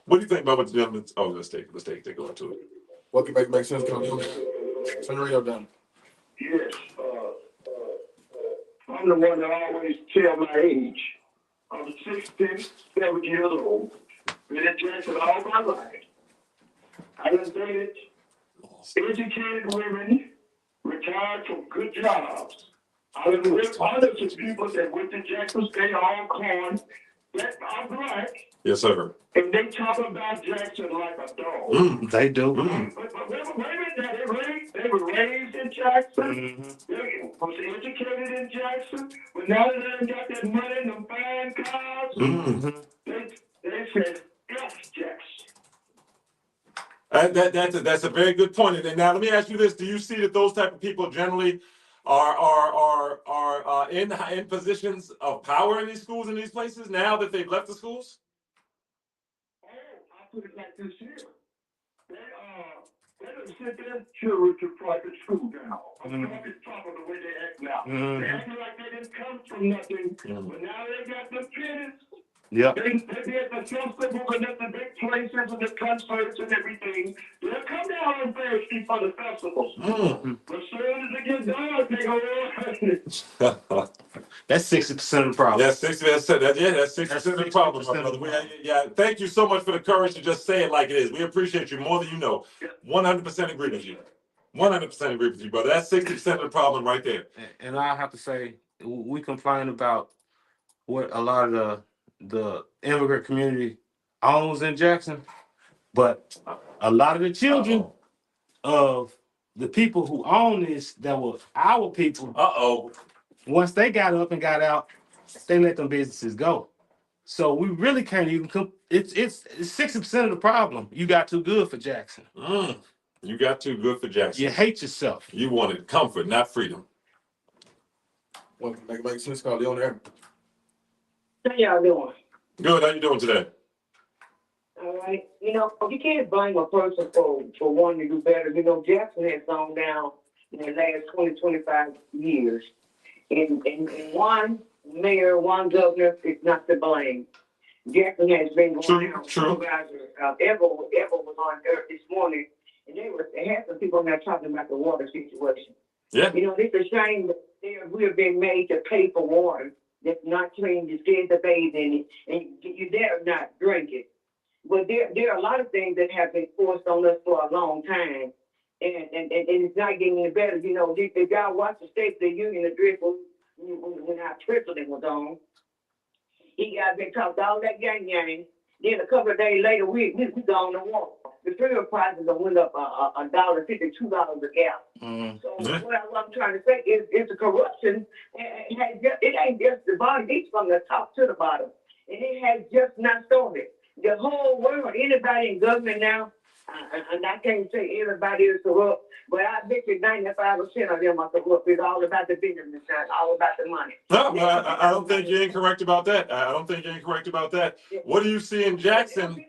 What do you think about what the gentleman? Oh, let's take go into it. What can make sense? Turn the radio down. Yes, I'm the one that always tell my age. I'm 67 years old. Been in Jackson all my life. I done dated educated women, retired from good jobs. I done worked under some people that went to Jackson State all corn, that are black, Yes, sir. and they talk about Jackson like a dog. They do. But wait a minute, they were raised in Jackson. They was educated in Jackson. But now that they got that money and them fine cars, they said, F Jackson. That's a very good point. And now let me ask you this: do you see that those type of people generally are in positions of power in these schools, in these places, now that they've left the schools? Oh, I put it like this here. They don't send their children to private school now. I'm talking the way they act now. They act like they didn't come from nothing, but now they got the pennies. Yep. They be at the festival and at the big places and the concerts and everything. They'll come down on Fair Street for the festivals. But as soon as it gets done, they go, That's 60% of the problem. That's 60%. That's 60% of the problem, my brother. Yeah. Thank you so much for the courage to just say it like it is. We appreciate you more than you know. 100% agree with you. 100% agree with you, brother. That's 60% of the problem right there. And I have to say, we complain about what a lot of the immigrant community owns in Jackson, but a lot of the children of the people who own this, that were our people, once they got up and got out, they let them businesses go. So we really can't even it's 60% of the problem. You got too good for Jackson. You got too good for Jackson. You hate yourself. You wanted comfort, not freedom. What can make sense? Call Leon there. How y'all doing? Good. How you doing today? All right. You know, you can't blame a person for wanting to do better. You know, Jackson has gone down in the last 20, 25 years. And one mayor, one governor is not to blame. Jackson has been going down. True. Ever was on earth this morning, and they had some people there talking about the water situation. Yeah. You know, it's a shame that we have been made to pay for water that's not clean, you're scared to bathe in it, and you dare not drink it. But there are a lot of things that have been forced on us for a long time, and it's not getting any better. You know, the guy watched the State of the Union address when our president was on. He got been talked all that gang. Then a couple of days later, we gone to war. The fuel prices have went up $1.50, $2 a gallon. So what I'm trying to say is the corruption. It ain't just the bottom; it's from the top to the bottom, and it has just not started. The whole world, anybody in government now, and I can't say everybody is corrupt, but I bet you 95% of them are corrupt. It's all about the business, it's all about the money. No, I don't think you're incorrect about that. What do you see in Jackson?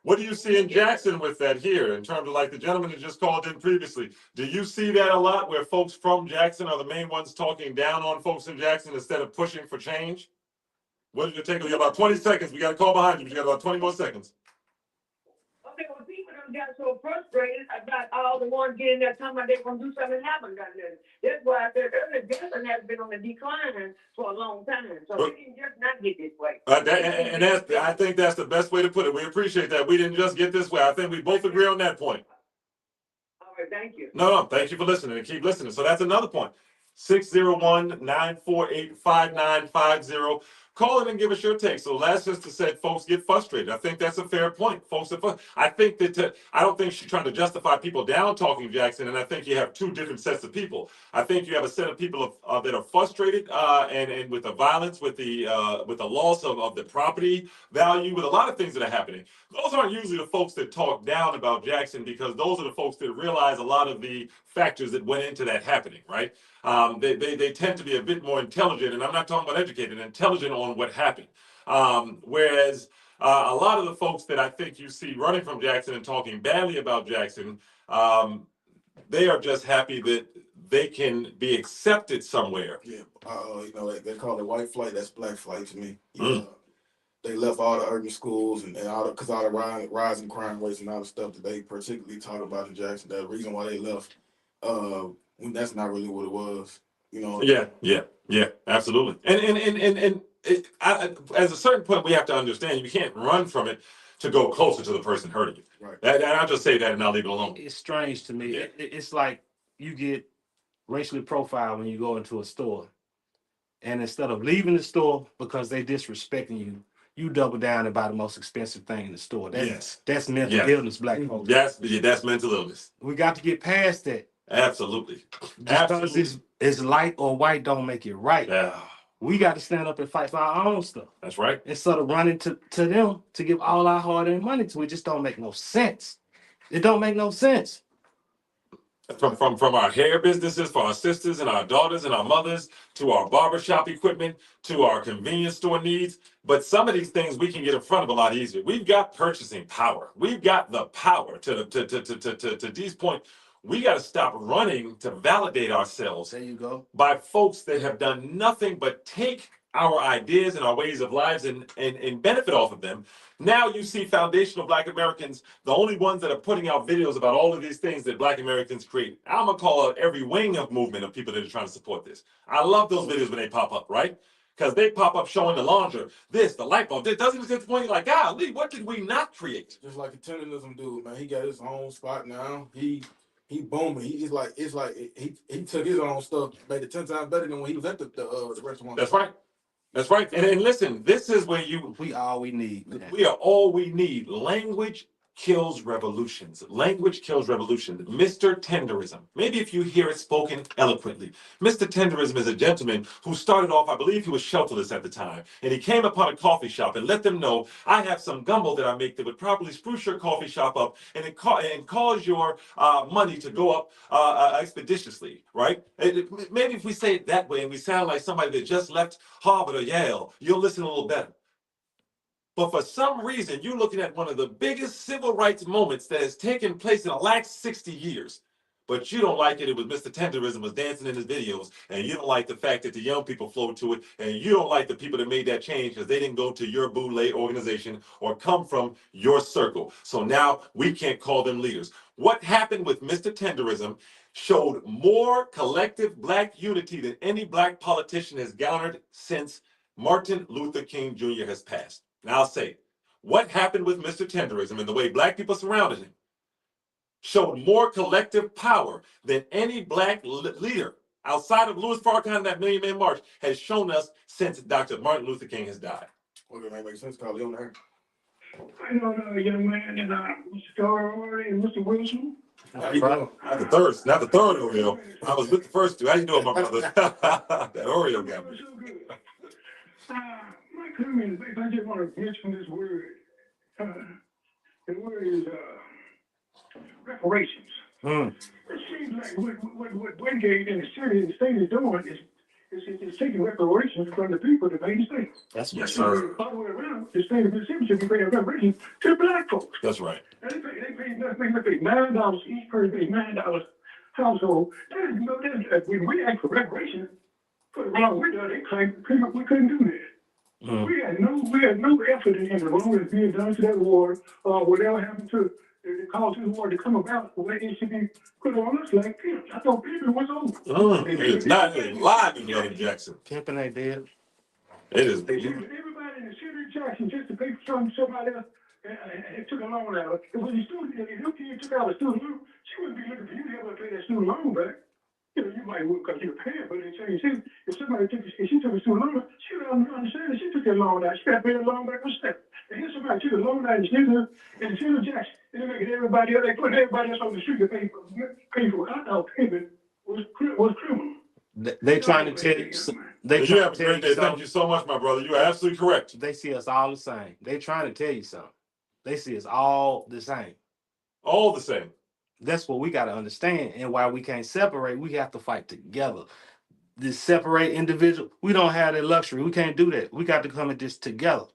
What do you see in Jackson with that here in terms of like the gentleman that just called in previously? Do you see that a lot where folks from Jackson are the main ones talking down on folks in Jackson instead of pushing for change? What did it take? We got about 20 seconds. We got a call behind you. We got about 20 more seconds. Okay, well, people done got so frustrated about all the ones getting there talking about they gonna do something and haven't done nothing. That's why I said earlier, Jackson has been on the decline for a long time, so it can just not get this way. I think that's the best way to put it. We appreciate that. We didn't just get this way. I think we both agree on that point. All right, thank you. No, thank you for listening and keep listening. So that's another point. 601-948-5950. Call in and give us your take. So last sister said folks get frustrated. I think that's a fair point. Folks are I think that I don't think she's trying to justify people down talking Jackson, and I think you have two different sets of people. I think you have a set of people that are frustrated and with the violence, with the loss of the property value, with a lot of things that are happening. Those aren't usually the folks that talk down about Jackson, because those are the folks that realize a lot of the factors that went into that happening, right? They tend to be a bit more intelligent, and I'm not talking about educated, intelligent on what happened. Whereas a lot of the folks that I think you see running from Jackson and talking badly about Jackson, they are just happy that they can be accepted somewhere. Yeah, you know, they call it white flight. That's black flight to me. They left all the urban schools and all the rising crime rates and all the stuff that they particularly talk about in Jackson. The reason why they left, that's not really what it was. You know. Yeah, absolutely. And as a certain point, we have to understand you can't run from it to go closer to the person hurting you. Right. And I'll just say that and I'll leave it alone. It's strange to me. Yeah. It's like you get racially profiled when you go into a store, and instead of leaving the store because they disrespecting you, you double down and buy the most expensive thing in the store. That's mental illness, black folks. That's mental illness. We got to get past that. Absolutely. Because it's light or white don't make it right. Yeah. We got to stand up and fight for our own stuff. That's right. Instead of running to them to give all our hard-earned money to. It just don't make no sense. It don't make no sense. From our hair businesses for our sisters and our daughters and our mothers, to our barbershop equipment, to our convenience store needs. But some of these things we can get in front of a lot easier. We've got purchasing power. We've got the power to Dee's point. We got to stop running to validate ourselves. There you go. By folks that have done nothing but take our ideas and our ways of lives and benefit off of them. Now you see foundational Black Americans, the only ones that are putting out videos about all of these things that Black Americans create. I'm gonna call out every wing of movement of people that are trying to support this. I love those videos when they pop up, right? Because they pop up showing the laundry, the light bulb. It doesn't get to the point you're like, golly, what did we not create? Just like a tenderism dude, man. He got his own spot now. He booming. He just like he took his own stuff, made it 10 times better than when he was at the restaurant. That's right. That's right. And listen, this is where we need, man. We are all we need. Language kills revolutions. Language kills revolution. Mr. Tenderism. Maybe if you hear it spoken eloquently. Mr. Tenderism is a gentleman who started off, I believe he was shelterless at the time, and he came upon a coffee shop and let them know, I have some gumbo that I make that would probably spruce your coffee shop up and cause your money to go up expeditiously, right? Maybe if we say it that way and we sound like somebody that just left Harvard or Yale, you'll listen a little better. But for some reason, you're looking at one of the biggest civil rights moments that has taken place in the last 60 years. But you don't like it. It was Mr. Tenderism was dancing in his videos. And you don't like the fact that the young people flowed to it. And you don't like the people that made that change because they didn't go to your boule organization or come from your circle. So now we can't call them leaders. What happened with Mr. Tenderism showed more collective Black unity than any Black politician has garnered since Martin Luther King Jr. has passed. Now I'll say, what happened with Mr. Tenderism and the way Black people surrounded him showed more collective power than any Black leader outside of Louis Farrakhan and that Million Man March has shown us since Dr. Martin Luther King has died. Okay, that makes sense, Carly, on there. I know the young man and Mr. Carly and Mr. Wilson. Not the third Oreo. I was with the first two. How you doing, my brother? That Oreo got me. So good. My comment is, I just want to mention this word. The word is reparations. It seems like what Wingate and the city and the state is doing is taking reparations from the people that made the state. That's yes, sir. All the way around, the state of Mississippi should be paying reparations to the Black folks. That's right. And they pay $9, each person pays $9 household. When we ask for reparations for the wrong we done, they claim we couldn't do that. We had no effort in the wrong that's being done to that war, whatever happened to the causes who wanted to come about, the way it should be put on us like pimps. I thought pimping was over. It is not alive in Young Jackson. Pimping ain't dead. It is. They used everybody in the city of Jackson just to pay for somebody else and took a loan out. And when the student, if your kid took out a student loan, she wouldn't be looking for you to help her pay that student loan back. You know, you might would because you're paying, but in change, if somebody took, if she took a student loan, she would understand that she took that loan out. She got to pay the loan back herself. And here's somebody took a loan out in the city of Jackson, and they're making everybody else, they put everybody else on the street to pay for it. I thought payment was criminal. They trying to tell you. They You trying have to a tell great day. you Thank something. you so much, my brother. You are absolutely correct. They see us all the same. They trying to tell you something. They see us all the same. All the same. That's what we got to understand. And why we can't separate, we have to fight together. This separate individual, we don't have that luxury. We can't do that. We got to come at this together.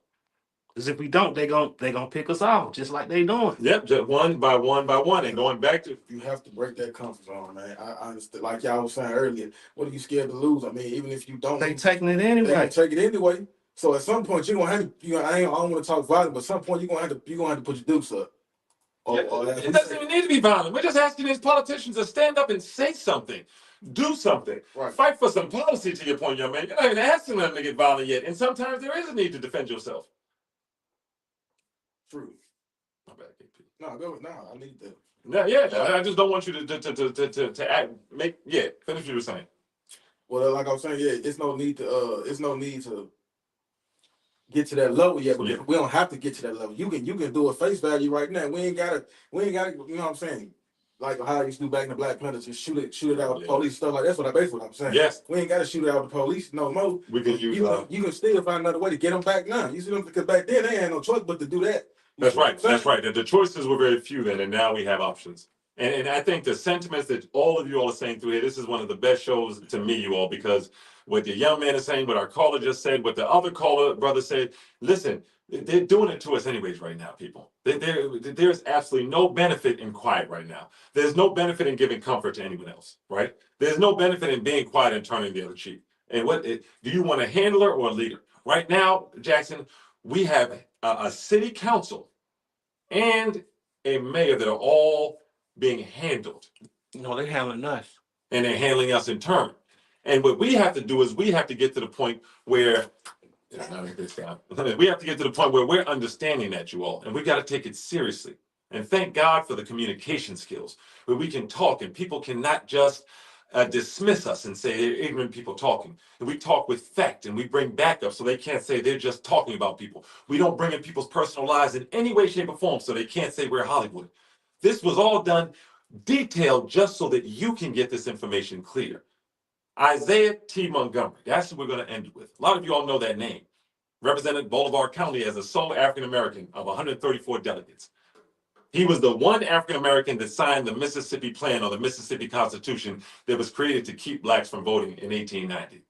Because if we don't, they gonna pick us off just like they doing. Yep, just one by one by one. And going back to You have to break that comfort zone, man. I understand. Like y'all was saying earlier, what are you scared to lose? I mean, even if you don't, They taking it they anyway. gonna take it anyway. So at some point, you're gonna have to. I don't want to talk violent, but at some point, you're gonna have to put your dukes up. it doesn't even need to be violent. We're just asking these politicians to stand up and say something. Do something. Right. Fight for some policy, to your point, young man. You're not even asking them to get violent yet. And sometimes there is a need to defend yourself. True. My bad, KP. No, go. No, I need that. Yeah. I just don't want you to act. Finish what you were saying. Well, like I was saying, yeah, it's no need to get to that level yet. But Yeah. we don't have to get to that level. You can do a face value right now. We ain't gotta. You know what I'm saying? Like how I used to do back in the Black Panthers, just shoot it out with the police stuff like that's what I'm saying. Yes. We ain't gotta shoot it out with the police no more. We can use You can still find another way to get them back now. You see them because back then they had no choice but to do that. You That's see what right. I'm saying? That's right. The choices were very few then, and now we have options. And I think the sentiments that all of you all are saying through here, this is one of the best shows to me, you all, because what the young man is saying, what our caller just said, what the other caller brother said, listen, they're doing it to us anyways right now, people. There's absolutely no benefit in quiet right now. There's no benefit in giving comfort to anyone else, right? There's no benefit in being quiet and turning the other cheek. And do you want a handler or a leader? Right now, Jackson, we have a city council and a mayor that are all being handled, No, they handling us. and they're handling us in turn. And what we have to do is we have to get to the point where we have to get to the point where we're understanding that, you all, and we got to take it seriously. And thank God for the communication skills where we can talk and people cannot just dismiss us and say they're ignorant people talking. And we talk with fact and we bring backup so they can't say they're just talking about people. We don't bring in people's personal lives in any way, shape, or form so they can't say we're Hollywood. This was all done detailed just so that you can get this information clear. Isaiah T. Montgomery, that's what we're going to end it with. A lot of you all know that name. Represented Bolivar County as a sole African American of 134 delegates. He was the one African American that signed the Mississippi Plan or the Mississippi Constitution that was created to keep blacks from voting in 1890.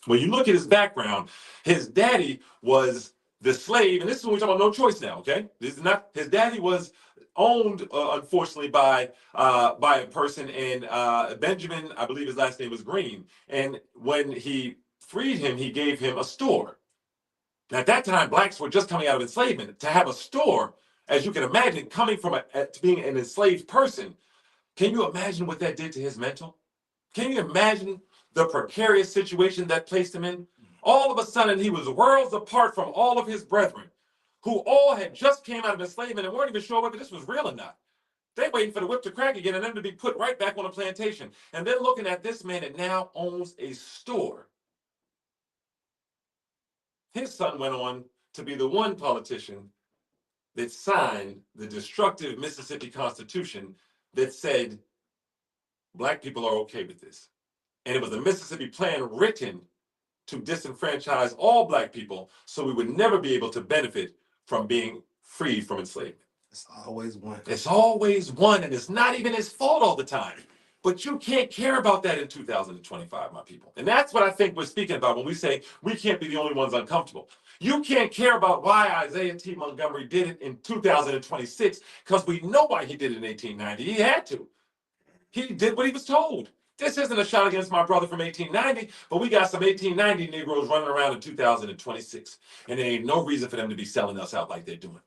When you look at his background, his daddy was the slave, and this is when we're talking about no choice now, okay? This is not, his daddy was owned, unfortunately, by a person, and Benjamin, I believe his last name was Green. And when he freed him, he gave him a store. Now, at that time, blacks were just coming out of enslavement. To have a store, as you can imagine, coming from to being an enslaved person, can you imagine what that did to his mental? Can you imagine the precarious situation that placed him in? All of a sudden, he was worlds apart from all of his brethren, who all had just came out of enslavement and weren't even sure whether this was real or not. They're waiting for the whip to crack again and them to be put right back on a plantation. And they're looking at this man that now owns a store. His son went on to be the one politician that signed the destructive Mississippi Constitution that said black people are okay with this. And it was a Mississippi Plan written to disenfranchise all black people so we would never be able to benefit from being freed from enslavement. It's always one. It's always one, and it's not even his fault all the time. But you can't care about that in 2025, my people. And that's what I think we're speaking about when we say we can't be the only ones uncomfortable. You can't care about why Isaiah T. Montgomery did it in 2026 because we know why he did it in 1890. He had to. He did what he was told. This isn't a shot against my brother from 1890, but we got some 1890 Negroes running around in 2026. And there ain't no reason for them to be selling us out like they're doing.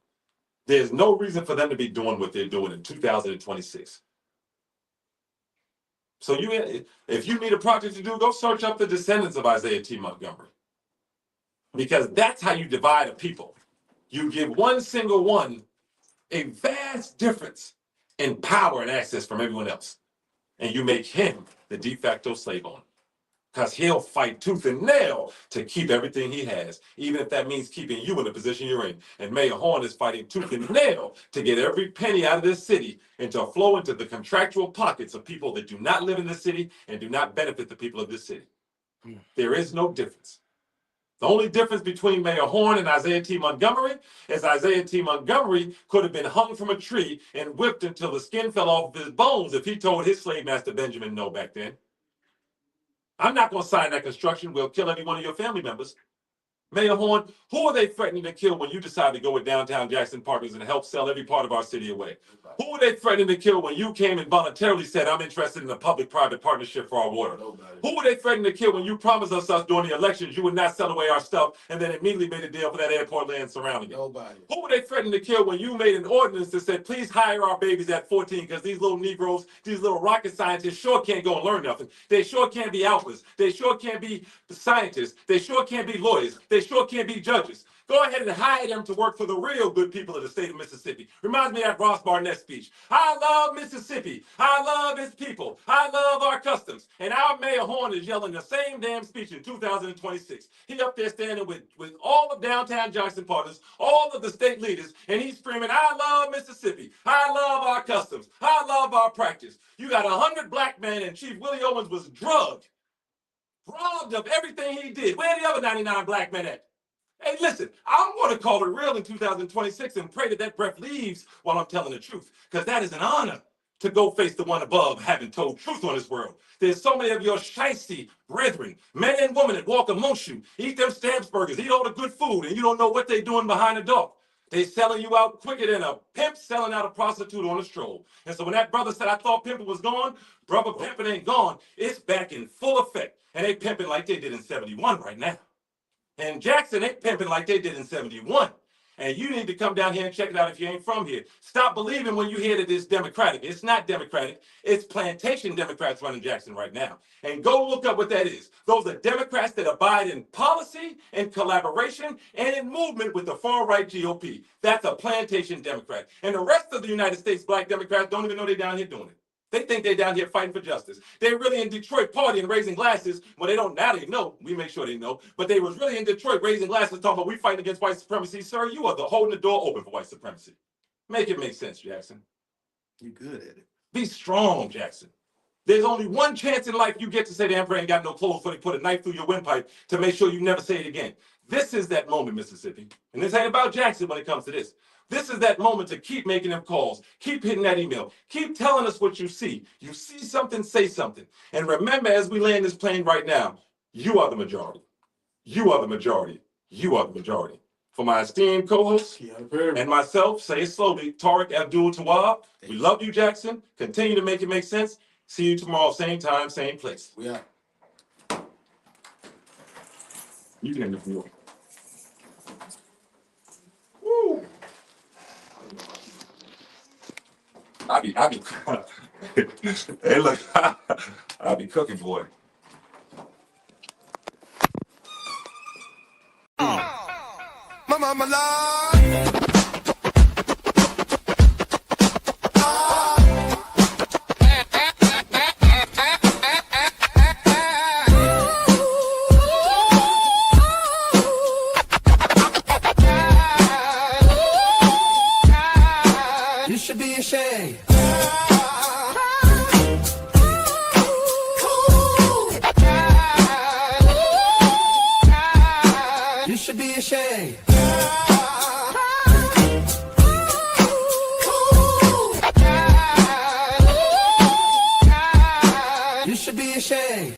There's no reason for them to be doing what they're doing in 2026. So if you need a project to do, go search up the descendants of Isaiah T. Montgomery. Because that's how you divide a people. You give one single one a vast difference in power and access from everyone else. And you make him the de facto slave owner. Because he'll fight tooth and nail to keep everything he has, even if that means keeping you in the position you're in. And Mayor Horn is fighting tooth and nail to get every penny out of this city and to flow into the contractual pockets of people that do not live in the city and do not benefit the people of this city. There is no difference. The only difference between Mayor Horn and Isaiah T. Montgomery is Isaiah T. Montgomery could have been hung from a tree and whipped until the skin fell off his bones if he told his slave master Benjamin no back then. I'm not going to sign that construction. We'll kill every one of your family members. Mayor Horn, who are they threatening to kill when you decide to go with Downtown Jackson Partners and help sell every part of our city away? Who are they threatening to kill when you came and voluntarily said, I'm interested in a public-private partnership for our water? Who were they threatening to kill when you promised us during the elections you would not sell away our stuff and then immediately made a deal for that airport land surrounding it? Nobody. Who were they threatening to kill when you made an ordinance that said, please hire our babies at 14 because these little Negroes, these little rocket scientists sure can't go and learn nothing. They sure can't be alphas. They sure can't be scientists. They sure can't be lawyers. They sure can't be judges. Go ahead and hire them to work for the real good people of the state of Mississippi. Reminds me of that Ross Barnett speech. I love Mississippi. I love its people. I love our customs. And our Mayor Horn is yelling the same damn speech in 2026. He up there standing with all of Downtown Jackson Partners, all of the state leaders, and he's screaming, I love Mississippi. I love our customs. I love our practice. You got 100 black men and Chief Willie Owens was robbed of everything he did. Where are the other 99 black men at? Hey, listen, I'm going to call it real in 2026 and pray that that breath leaves while I'm telling the truth, because that is an honor to go face the one above, having told truth on this world. There's so many of your shiesty brethren, men and women that walk amongst you, eat them Stamps burgers, eat all the good food, and you don't know what they're doing behind the door. They selling you out quicker than a pimp selling out a prostitute on a stroll. And so when that brother said, I thought pimping was gone, brother, pimping ain't gone. It's back in full effect. And they pimping like they did in 71 right now. And Jackson ain't pimping like they did in 71. And you need to come down here and check it out if you ain't from here. Stop believing when you hear that it's Democratic. It's not Democratic. It's plantation Democrats running Jackson right now. And go look up what that is. Those are Democrats that abide in policy and collaboration and in movement with the far-right GOP. That's a plantation Democrat. And the rest of the United States black Democrats don't even know they're down here doing it. They think they're down here fighting for justice. They're really in Detroit partying, raising glasses. Well, they don't, now they know. We make sure they know. But they was really in Detroit raising glasses talking about we fighting against white supremacy. Sir, you are holding the door open for white supremacy. Make it make sense, Jackson. You good at it. Be strong, Jackson. There's only one chance in life you get to say the emperor ain't got no clothes before they put a knife through your windpipe to make sure you never say it again. This is that moment, Mississippi. And this ain't about Jackson when it comes to this. This is that moment to keep making them calls, keep hitting that email, keep telling us what you see. You see something, say something. And remember, as we land this plane right now, you are the majority. You are the majority. You are the majority. For my esteemed co-host and myself, say it slowly, Tariq Abdul Tawab, we love you, Jackson. Continue to make it make sense. See you tomorrow, same time, same place. We out. You can interview. Woo! I be, hey, look, I be cooking, boy. My mama lied. You should be ashamed. You should be ashamed. You should be ashamed.